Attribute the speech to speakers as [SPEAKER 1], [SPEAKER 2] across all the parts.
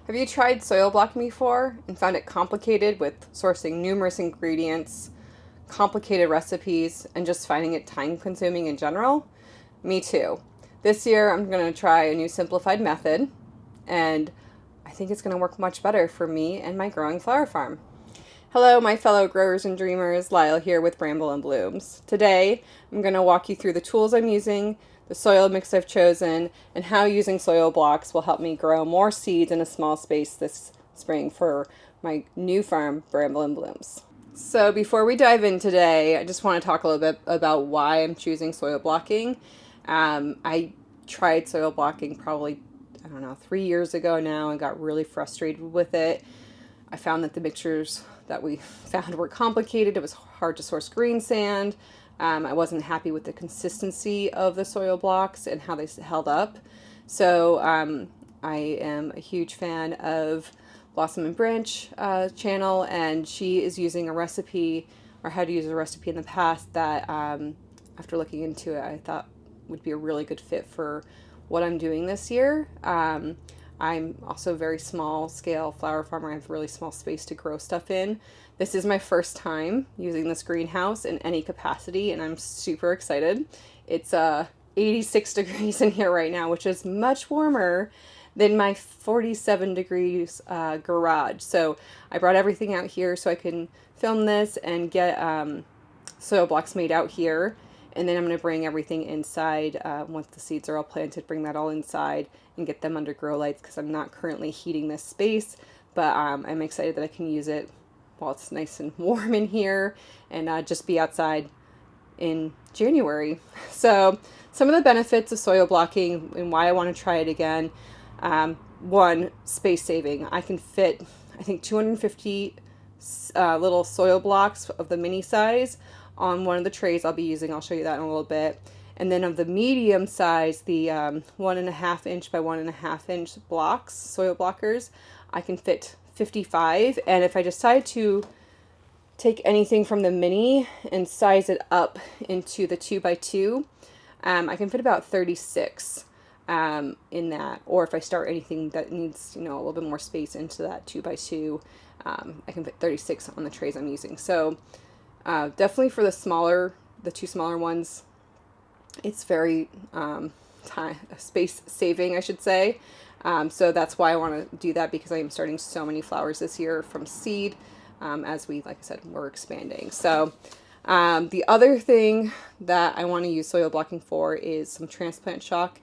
[SPEAKER 1] Have you tried soil blocking before and found it complicated with sourcing numerous ingredients, complicated recipes, and just finding it time consuming in general? Me too. This year I'm going to try a new simplified method, and I think it's going to work much better for me and my growing flower farm. Hello, my fellow growers and dreamers. Lyle here with Bramble and Blooms. Today, I'm going to walk you through the tools I'm using, the soil mix I've chosen, and how using soil blocks will help me grow more seeds in a small space this spring for my new farm, Bramble and Blooms. So before we dive in today, I just want to talk a little bit about why I'm choosing soil blocking. I tried soil blocking probably, 3 years ago now and got really frustrated with it. I found that the mixtures that we found were complicated. It was hard to source green sand. I wasn't happy with the consistency of the soil blocks and how they held up. So I am a huge fan of Blossom and Branch channel, and she is using a recipe, or how to use a recipe in the past, that after looking into it, I thought would be a really good fit for what I'm doing this year. I'm also a very small scale flower farmer. I have really small space to grow stuff in. This is my first time using this greenhouse in any capacity, and I'm super excited. It's 86 degrees in here right now, which is much warmer than my 47 degrees garage. So I brought everything out here so I can film this and get soil blocks made out here. And then I'm going to bring everything inside once the seeds are all planted, bring that all inside and get them under grow lights because I'm not currently heating this space. But I'm excited that I can use it while it's nice and warm in here and just be outside in January. So some of the benefits of soil blocking and why I want to try it again. One, space saving. I can fit, I think, 250 little soil blocks of the mini size on one of the trays I'll be using. I'll show you that in a little bit. And then of the medium size, the 1.5 inch by 1.5 inch blocks, soil blockers, I can fit 55. And if I decide to take anything from the mini and size it up into the 2x2, I can fit about 36 in that. Or if I start anything that needs, a little bit more space into that 2x2, I can fit 36 on the trays I'm using. So definitely for the two smaller ones, it's very space saving, I should say. So that's why I want to do that, because I am starting so many flowers this year from seed as we, like I said, we're expanding. So the other thing that I want to use soil blocking for is some transplant shock.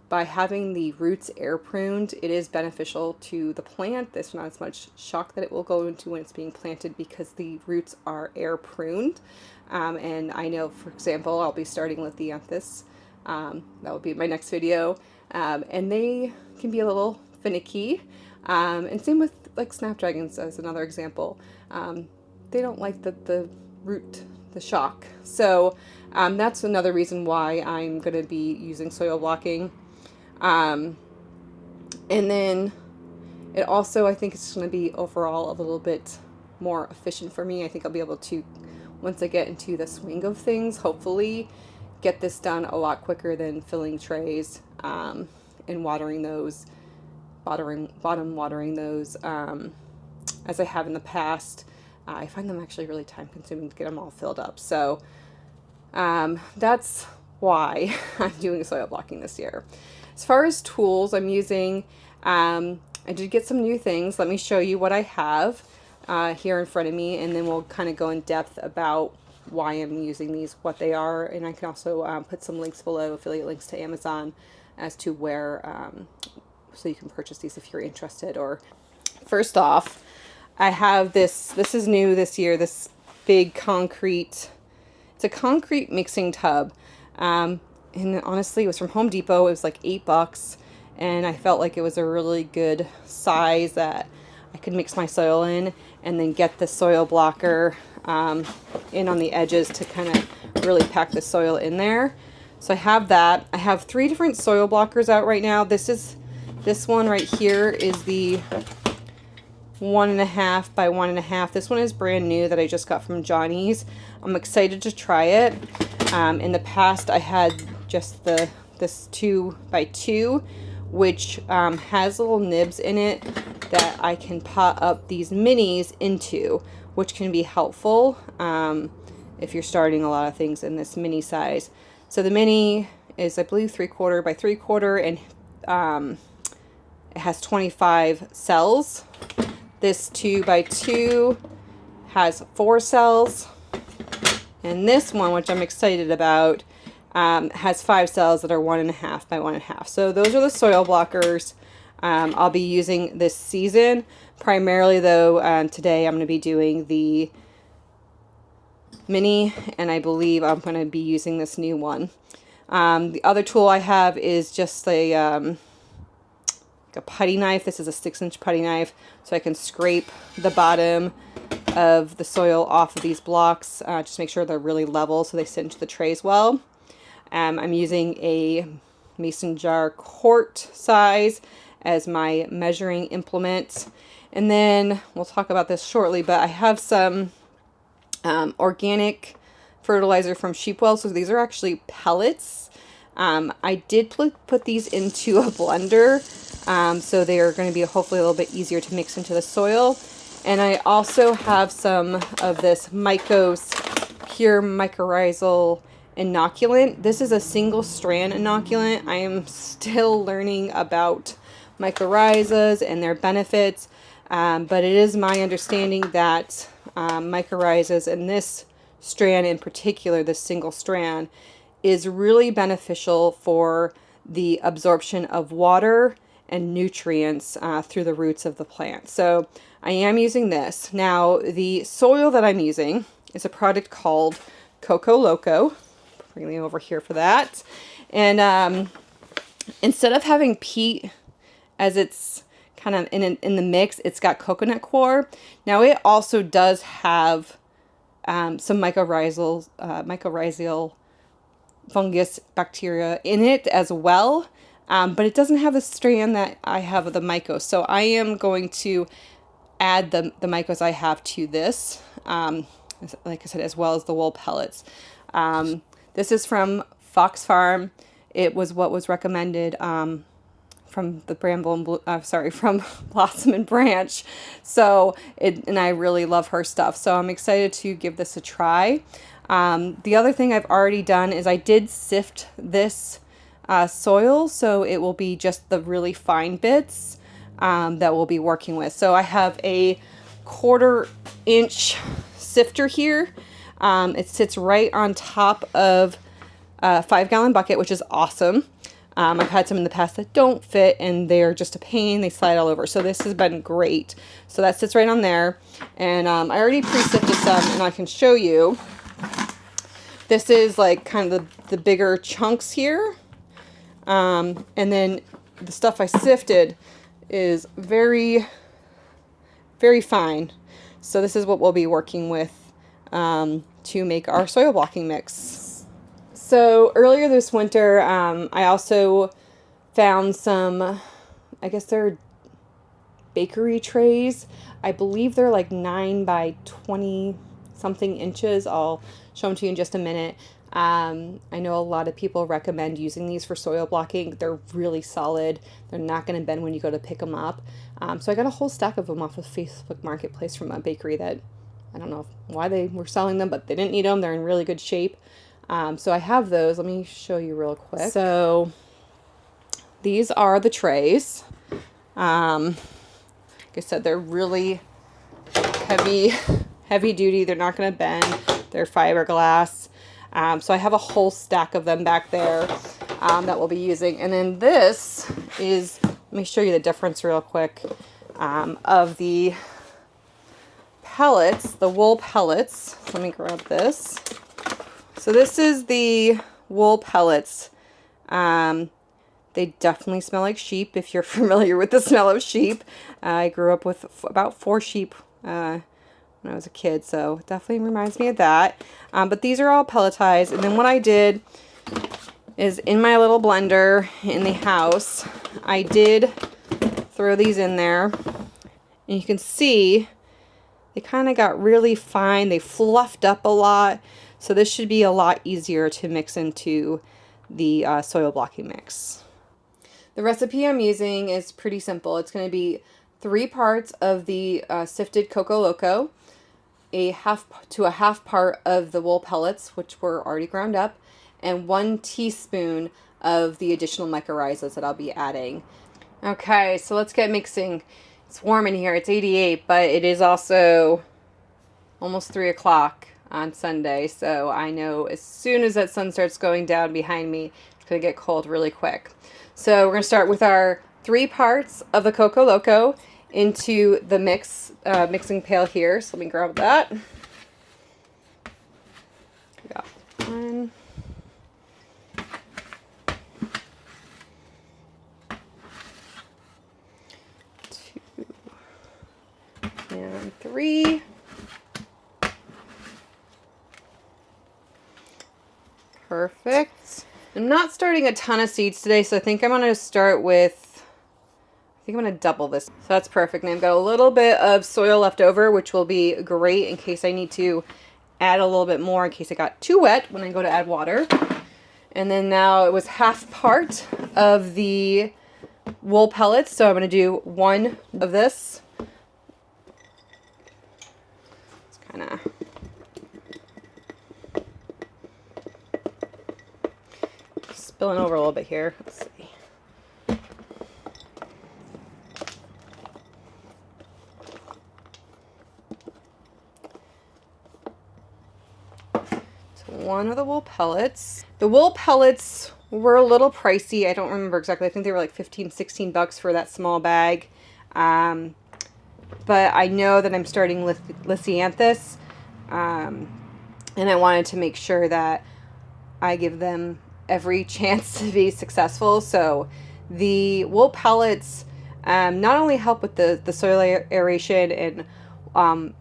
[SPEAKER 1] By having the roots air pruned, it is beneficial to the plant. There's not as much shock that it will go into when it's being planted because the roots are air pruned. And I know, for example, I'll be starting Lithianthus. That will be my next video. And they can be a little finicky. And same with like snapdragons as another example. They don't like the root, the shock. So that's another reason why I'm going to be using soil blocking. And then it also, I think it's going to be overall a little bit more efficient for me. I think I'll be able to, once I get into the swing of things, hopefully get this done a lot quicker than filling trays and watering those, bottom watering those as I have in the past. I find them actually really time consuming to get them all filled up. So that's why I'm doing soil blocking this year. As far as tools I'm using, I did get some new things. Let me show you what I have here in front of me, and then we'll kind of go in depth about why I'm using these, what they are, and I can also put some links below, affiliate links to Amazon, as to where, so you can purchase these if you're interested. Or first off, I have this is new this year, this big concrete, it's a concrete mixing tub. And honestly, it was from Home Depot. It was like $8, and I felt like it was a really good size that I could mix my soil in and then get the soil blocker in on the edges to kind of really pack the soil in there. So I have that. I have 3 different soil blockers out right now. This one right here is the 1.5 by 1.5. This one is brand new that I just got from Johnny's. I'm excited to try it. In the past, I had just this 2x2, which has little nibs in it that I can pot up these minis into, which can be helpful if you're starting a lot of things in this mini size. So the mini is, I believe, 3/4 by 3/4, and it has 25 cells. This 2 by 2 has 4 cells. And this one, which I'm excited about, has 5 cells that are 1.5 by 1.5. So those are the soil blockers I'll be using this season. Primarily though, today I'm going to be doing the mini, and I believe I'm going to be using this new one. The other tool I have is just a putty knife. This is a 6-inch putty knife, so I can scrape the bottom of the soil off of these blocks, just make sure they're really level so they sit into the trays well. I'm using a mason jar quart size as my measuring implement. And then we'll talk about this shortly, but I have some organic fertilizer from Sheepwell. So these are actually pellets. I did put these into a blender, so they are going to be hopefully a little bit easier to mix into the soil. And I also have some of this Mycos Pure Mycorrhizal Inoculant. This is a single strand inoculant. I am still learning about mycorrhizas and their benefits, but it is my understanding that mycorrhizas, and this strand in particular, this single strand, is really beneficial for the absorption of water and nutrients through the roots of the plant. So I am using this. Now, the soil that I'm using is a product called Coco Loco. Bring me over here for that. And instead of having peat as it's kind of in the mix, it's got coconut coir. Now, it also does have some mycorrhizal fungus bacteria in it as well, but it doesn't have the strand that I have of the Mycos. So I am going to add the Mycos I have to this, like I said, as well as the wool pellets. This is from Fox Farm. It was what was recommended from the from Blossom and Branch. So and I really love her stuff. So I'm excited to give this a try. The other thing I've already done is I did sift this soil, so it will be just the really fine bits that we'll be working with. So I have a 1/4-inch sifter here. It sits right on top of a 5-gallon bucket, which is awesome. I've had some in the past that don't fit, and they're just a pain. They slide all over. So this has been great. So that sits right on there. And I already pre-sifted some, and I can show you. This is like kind of the bigger chunks here. And then the stuff I sifted is very, very fine. So this is what we'll be working with to make our soil blocking mix. So earlier this winter, I also found some, I guess they're bakery trays. I believe they're like 9 by 20 something inches. I'll show them to you in just a minute. I know a lot of people recommend using these for soil blocking. They're really solid. They're not going to bend when you go to pick them up. So I got a whole stack of them off of Facebook Marketplace from a bakery that I don't know why they were selling them, but they didn't need them. They're in really good shape. So I have those. Let me show you real quick. So these are the trays. Like I said, they're really heavy duty. They're not going to bend. They're fiberglass. So I have a whole stack of them back there that we'll be using. And then this is, let me show you the difference real quick, of the pellets, the wool pellets. Let me grab this. So this is the wool pellets. They definitely smell like sheep if you're familiar with the smell of sheep. I grew up with about 4 sheep when I was a kid, so it definitely reminds me of that. But these are all pelletized. And then what I did is in my little blender in the house, I did throw these in there. And you can see they kind of got really fine. They fluffed up a lot. So this should be a lot easier to mix into the soil blocking mix. The recipe I'm using is pretty simple. It's going to be 3 parts of the sifted Coco Loco, a half part of the wool pellets, which were already ground up, and 1 teaspoon of the additional mycorrhizas that I'll be adding. Okay, so let's get mixing. It's warm in here. It's 88, but it is also almost 3 o'clock on Sunday, so I know as soon as that sun starts going down behind me, it's going to get cold really quick. So we're going to start with our 3 parts of the Coco Loco into the mixing pail here. So let me grab that. Got 1. 2. And 3. Perfect. I'm not starting a ton of seeds today, so I think I'm going to start with, I'm going to double this. So that's perfect. And I've got a little bit of soil left over, which will be great in case I need to add a little bit more in case it got too wet when I go to add water. And then now it was half part of the wool pellets, so I'm going to do 1 of this. It's kind of... spilling over a little bit here. Let's see. So 1 of the wool pellets. The wool pellets were a little pricey. I don't remember exactly. I think they were like 15, 16 bucks for that small bag. But I know that I'm starting Lisianthus. And I wanted to make sure that I give them every chance to be successful. So the wool pellets not only help with the soil aeration and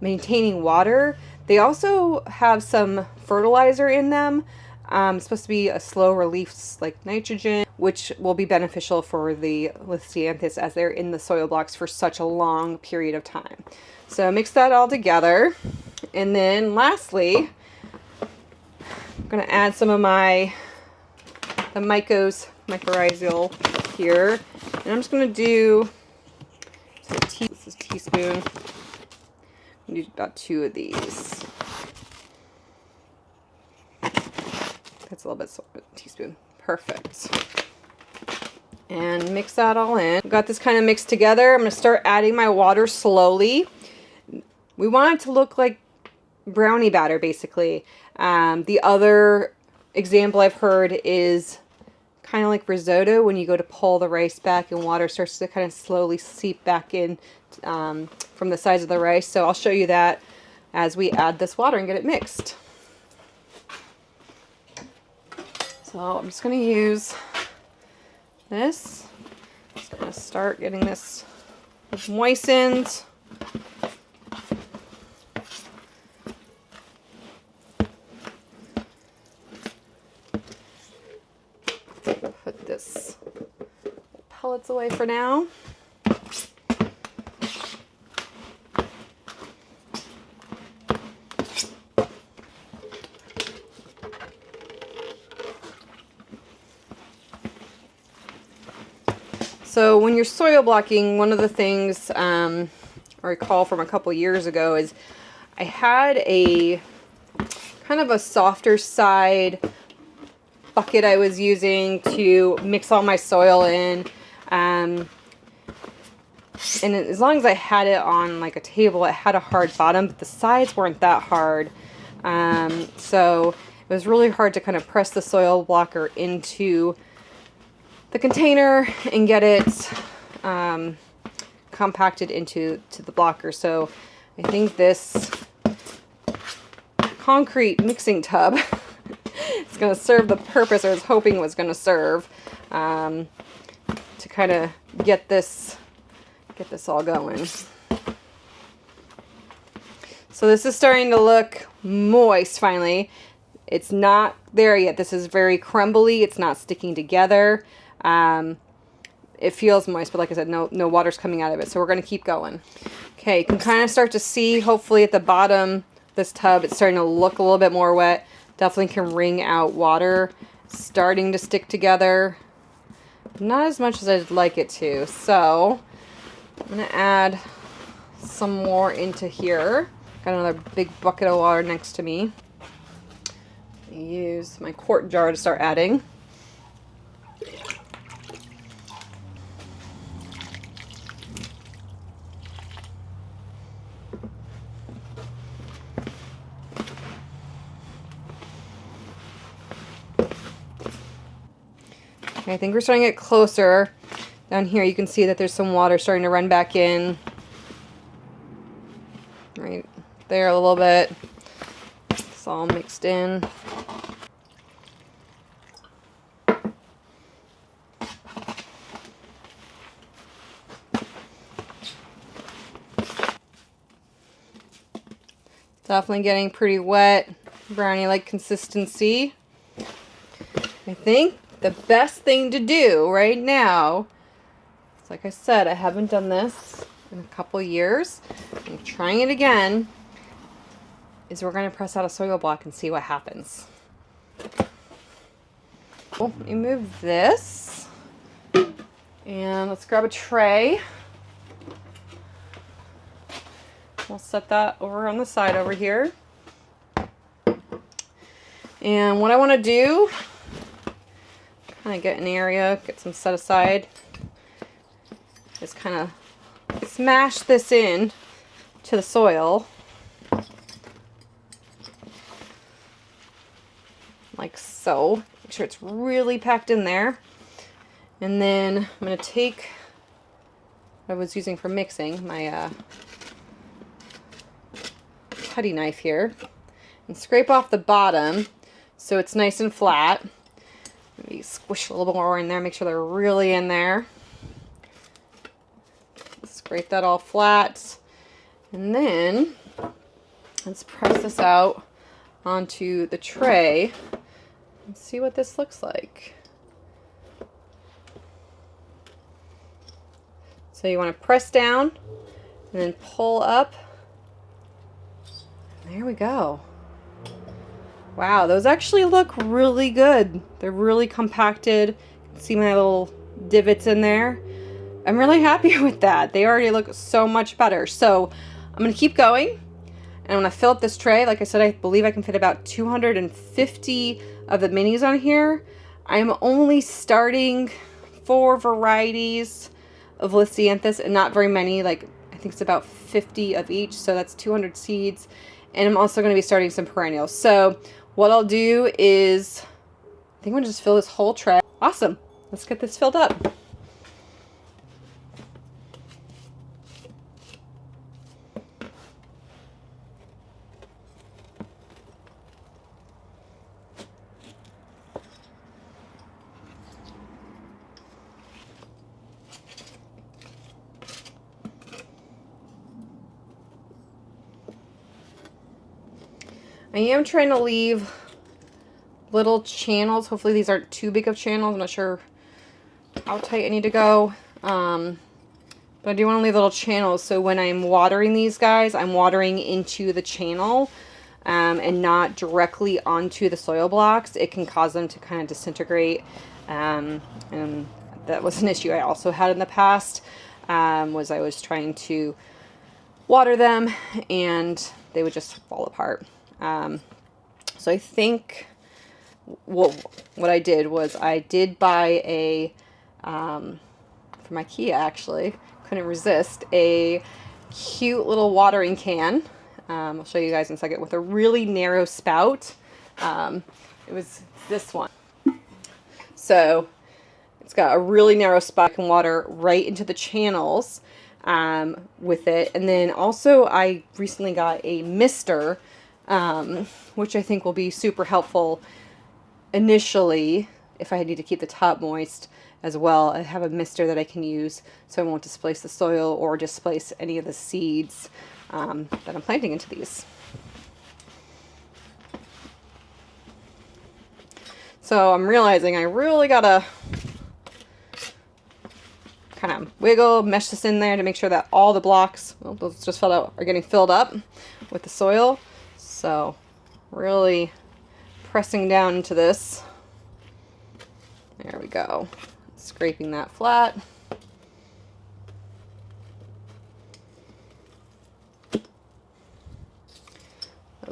[SPEAKER 1] maintaining water, they also have some fertilizer in them. It's supposed to be a slow release like nitrogen, which will be beneficial for the Lisianthus as they're in the soil blocks for such a long period of time. So mix that all together. And then lastly, I'm going to add some of the mycorrhizal here, and I'm just going to do this is a teaspoon. I'm going to do about 2 of these. That's a little bit teaspoon. Perfect. And mix that all in. Got this kind of mixed together. I'm going to start adding my water slowly. We want it to look like brownie batter, basically. The other example I've heard is kind of like risotto, when you go to pull the rice back and water starts to kind of slowly seep back in from the sides of the rice. So I'll show you that as we add this water and get it mixed. So I'm just going to use this. Just going to start getting this moistened. Put this pellets away for now. So when you're soil blocking, one of the things I recall from a couple years ago is I had a kind of a softer side bucket I was using to mix all my soil in. And as long as I had it on like a table, it had a hard bottom, but the sides weren't that hard. So it was really hard to kind of press the soil blocker into the container and get it compacted into the blocker. So I think this concrete mixing tub is going to serve the purpose I was hoping it was going to serve, to kind of get this all going. So this is starting to look moist finally. It's not there yet. This is very crumbly. It's not sticking together. It feels moist, but like I said, no water's coming out of it. So we're going to keep going. Okay, you can kind of start to see, hopefully at the bottom, this tub, it's starting to look a little bit more wet. Definitely can wring out water. Starting to stick together. Not as much as I'd like it to. So I'm gonna add some more into here. Got another big bucket of water next to me. Use my quart jar to start adding. Okay, I think we're starting to get closer. Down here you can see that there's some water starting to run back in. Right there a little bit. It's all mixed in. Definitely getting pretty wet, brownie-like consistency. I think the best thing to do right now, like I said, I haven't done this in a couple years. I'm trying it again, is we're going to press out a soil block and see what happens. Well, let me move this. And let's grab a tray. We'll set that over on the side over here. And what I want to do, kind of get an area, get some set aside, is kind of smash this in to the soil. Like so. Make sure it's really packed in there. And then I'm going to take what I was using for mixing, my putty knife here, and scrape off the bottom so it's nice and flat. Maybe squish a little bit more in there, make sure they're really in there. Scrape that all flat, and then let's press this out onto the tray and see what this looks like. So you want to press down and then pull up. There we go. Wow, those actually look really good. They're really compacted. You can see my little divots in there. I'm really happy with that. They already look so much better. So I'm going to keep going. And I'm going to fill up this tray. Like I said, I believe I can fit about 250 of the minis on here. I'm only starting 4 varieties of Lisianthus and not very many. Like, I think it's about 50 of each. So that's 200 seeds. And I'm also going to be starting some perennials. So what I'll do is, I think I'm going to just fill this whole tray. Awesome. Let's get this filled up. I am trying to leave little channels. Hopefully these aren't too big of channels. I'm not sure how tight I need to go. But I do want to leave little channels so when I'm watering these guys, I'm watering into the channel and not directly onto the soil blocks. It can cause them to kind of disintegrate. And that was an issue I also had in the past, was I was trying to water them and they would just fall apart. So I think what I did was I did buy a, from IKEA actually, couldn't resist, a cute little watering can. I'll show you guys in a second, with a really narrow spout. It was this one. So it's got a really narrow spout. I can water right into the channels with it. And then also I recently got a mister, which I think will be super helpful initially if I need to keep the top moist as well. I have a mister that I can use so I won't displace the soil or displace any of the seeds that I'm planting into these. So I'm realizing I really gotta kind of wiggle, mesh this in there to make sure that all the blocks, well, those just filled out, are getting filled up with the soil. So really pressing down into this. There we go. Scraping that flat.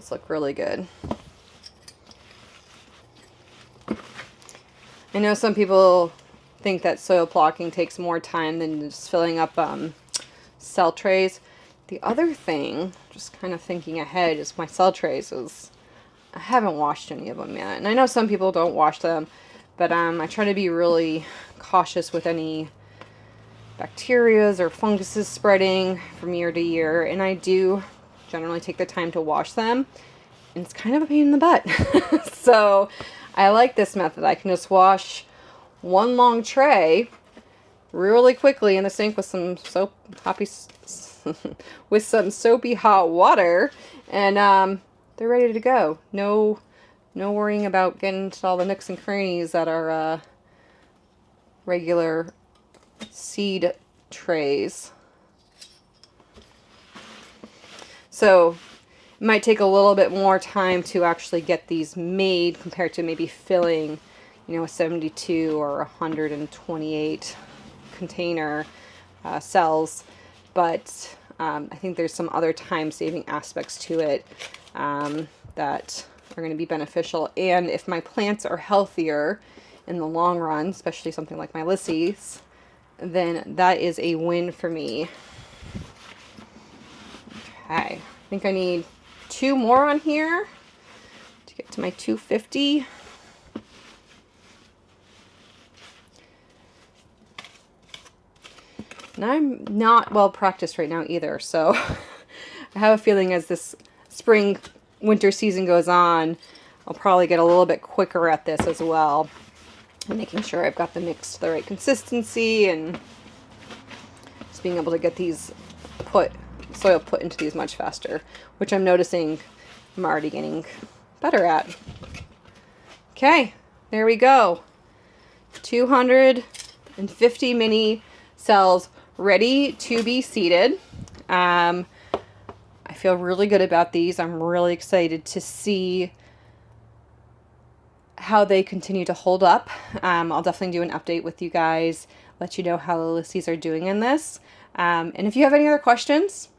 [SPEAKER 1] those look really good. I know some people think that soil blocking takes more time than just filling up cell trays. The other thing, just kind of thinking ahead, is my cell trays is I haven't washed any of them yet. And I know some people don't wash them, but I try to be really cautious with any bacterias or funguses spreading from year to year. And I do generally take the time to wash them. And it's kind of a pain in the butt. So I like this method. I can just wash one long tray really quickly in the sink with some with some soapy hot water, and they're ready to go. No worrying about getting into all the nooks and crannies that are regular seed trays. So it might take a little bit more time to actually get these made compared to maybe filling, a 72 or 128 container cells. But I think there's some other time-saving aspects to it that are going to be beneficial. And if my plants are healthier in the long run, especially something like my Lysses, then that is a win for me. Okay, I think I need 2 more on here to get to my 250. And I'm not well practiced right now either, so I have a feeling as this spring, winter season goes on, I'll probably get a little bit quicker at this as well. And making sure I've got the mix to the right consistency and just being able to get these soil put into these much faster, which I'm noticing I'm already getting better at. Okay, there we go. 250 mini cells ready to be seeded. I feel really good about these. I'm really excited to see how they continue to hold up. I'll definitely do an update with you guys, let you know how the Lysses are doing in this. And if you have any other questions,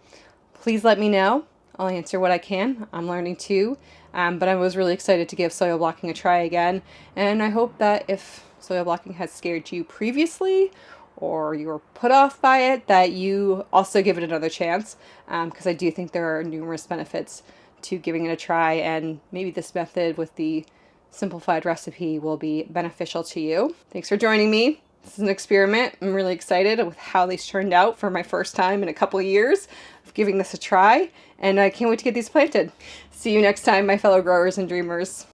[SPEAKER 1] please let me know. I'll answer what I can. I'm learning too. But I was really excited to give soil blocking a try again. And I hope that if soil blocking has scared you previously, or you were put off by it, that you also give it another chance, because I do think there are numerous benefits to giving it a try, and maybe this method with the simplified recipe will be beneficial to you. Thanks for joining me. This is an experiment. I'm really excited with how these turned out for my first time in a couple of years of giving this a try, and I can't wait to get these planted. See you next time, my fellow growers and dreamers.